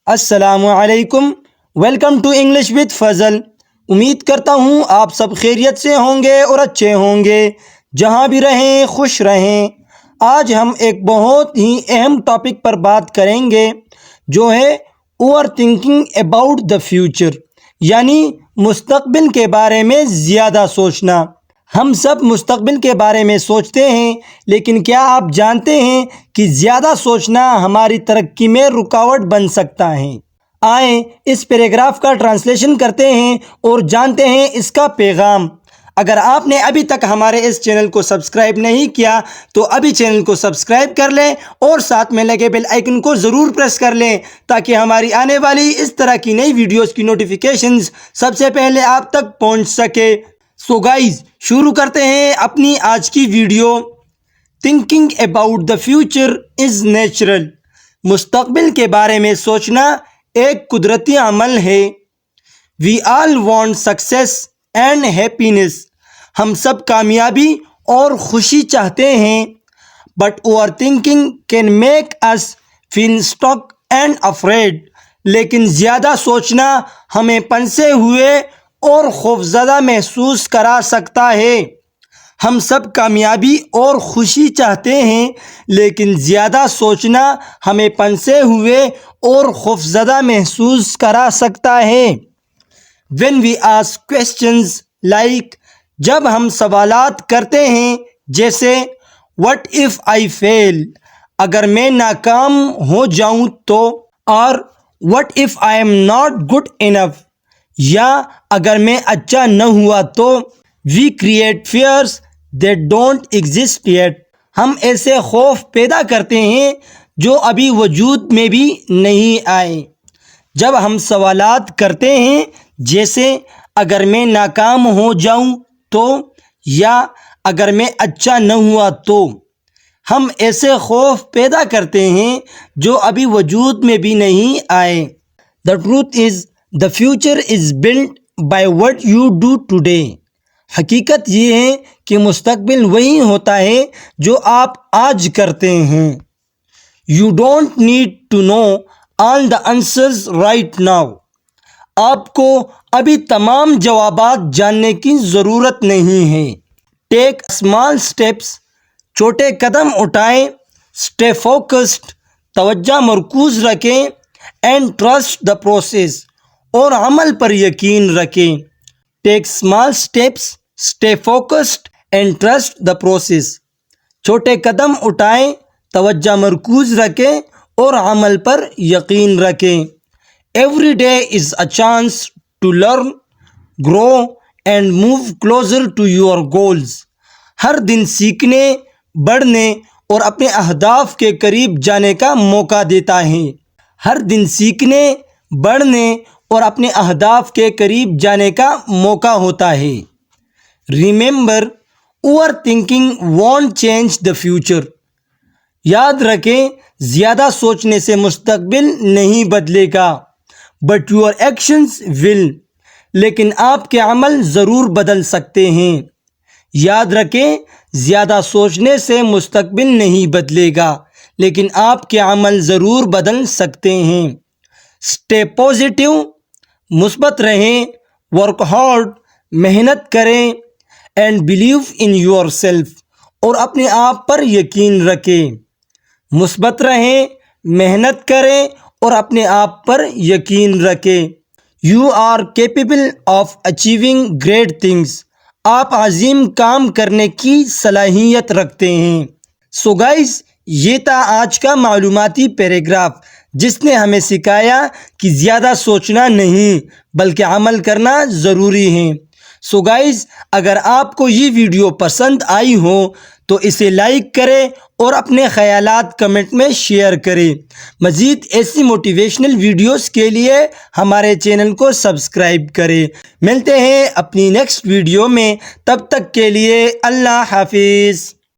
السلام علیکم، welcome to English with فضل۔ امید کرتا ہوں آپ سب خیریت سے ہوں گے اور اچھے ہوں گے، جہاں بھی رہیں خوش رہیں۔ آج ہم ایک بہت ہی اہم ٹاپک پر بات کریں گے، جو ہے over thinking about the future, یعنی مستقبل کے بارے میں زیادہ سوچنا۔ ہم سب مستقبل کے بارے میں سوچتے ہیں، لیکن کیا آپ جانتے ہیں کہ زیادہ سوچنا ہماری ترقی میں رکاوٹ بن سکتا ہے؟ آئیں اس پیراگراف کا ٹرانسلیشن کرتے ہیں اور جانتے ہیں اس کا پیغام۔ اگر آپ نے ابھی تک ہمارے اس چینل کو سبسکرائب نہیں کیا تو ابھی چینل کو سبسکرائب کر لیں اور ساتھ میں لگے بیل آئیکن کو ضرور پریس کر لیں، تاکہ ہماری آنے والی اس طرح کی نئی ویڈیوز کی نوٹیفیکیشنز سب سے پہلے آپ تک پہنچ سکے۔ سو گائز، شروع کرتے ہیں اپنی آج کی video. Thinking about the future is natural. مستقبل کے بارے میں سوچنا ایک قدرتی عمل ہے۔ We all want success and happiness. ہم سب کامیابی اور خوشی چاہتے ہیں، but overthinking can make us feel stuck and afraid. لیکن زیادہ سوچنا ہمیں پنسے ہوئے اور خوفزدہ محسوس کرا سکتا ہے۔ ہم سب کامیابی اور خوشی چاہتے ہیں، لیکن زیادہ سوچنا ہمیں پنسے ہوئے اور خوفزدہ محسوس کرا سکتا ہے۔ When we ask questions like، جب ہم سوالات کرتے ہیں جیسے What if I fail؟ اگر میں ناکام ہو جاؤں تو، اور What if I am not good enough؟ یا اگر میں اچھا نہ ہوا تو۔ We create fears that don't exist yet۔ ہم ایسے خوف پیدا کرتے ہیں جو ابھی وجود میں بھی نہیں آئے۔ جب ہم سوالات کرتے ہیں جیسے اگر میں ناکام ہو جاؤں تو، یا اگر میں اچھا نہ ہوا تو، ہم ایسے خوف پیدا کرتے ہیں جو ابھی وجود میں بھی نہیں آئے۔ The truth is the future is built by what you do today۔ حقیقت یہ ہے کہ مستقبل وہی ہوتا ہے جو آپ آج کرتے ہیں۔ You don't need to know all the answers right now۔ آپ کو ابھی تمام جوابات جاننے کی ضرورت نہیں ہے۔ Take small steps۔ چھوٹے قدم اٹھائیں۔ Stay focused۔ توجہ مرکوز رکھیں۔ And trust the process۔ اور عمل پر یقین رکھیں۔ Take small steps، stay focused and trust the process۔ چھوٹے قدم اٹھائیں، توجہ مرکوز رکھیں اور عمل پر یقین رکھیں۔ Every day is a chance to learn، grow and move closer to your goals۔ ہر دن سیکھنے، بڑھنے اور اپنے اہداف کے قریب جانے کا موقع دیتا ہے۔ ہر دن سیکھنے، بڑھنے اور اپنے اہداف کے قریب جانے کا موقع ہوتا ہے۔ Remember، over thinking won't change the future۔ یاد رکھیں، زیادہ سوچنے سے مستقبل نہیں بدلے گا، but your actions will۔ لیکن آپ کے عمل ضرور بدل سکتے ہیں۔ یاد رکھیں، زیادہ سوچنے سے مستقبل نہیں بدلے گا، لیکن آپ کے عمل ضرور بدل سکتے ہیں۔ Stay positive۔ مثبت رہیں۔ Work hard۔ محنت کریں۔ And believe in yourself۔ اور اپنے آپ پر یقین رکھیں۔ مثبت رہیں، محنت کریں اور اپنے آپ پر یقین رکھیں۔ You are capable of achieving great things۔ آپ عظیم کام کرنے کی صلاحیت رکھتے ہیں۔ So guys، یہ تھا آج کا معلوماتی پیراگراف، جس نے ہمیں سکھایا کہ زیادہ سوچنا نہیں بلکہ عمل کرنا ضروری ہے۔ سو گائز، اگر آپ کو یہ ویڈیو پسند آئی ہو تو اسے لائک کریں اور اپنے خیالات کمنٹ میں شیئر کریں۔ مزید ایسی موٹیویشنل ویڈیوز کے لیے ہمارے چینل کو سبسکرائب کریں۔ ملتے ہیں اپنی نیکسٹ ویڈیو میں، تب تک کے لیے اللہ حافظ۔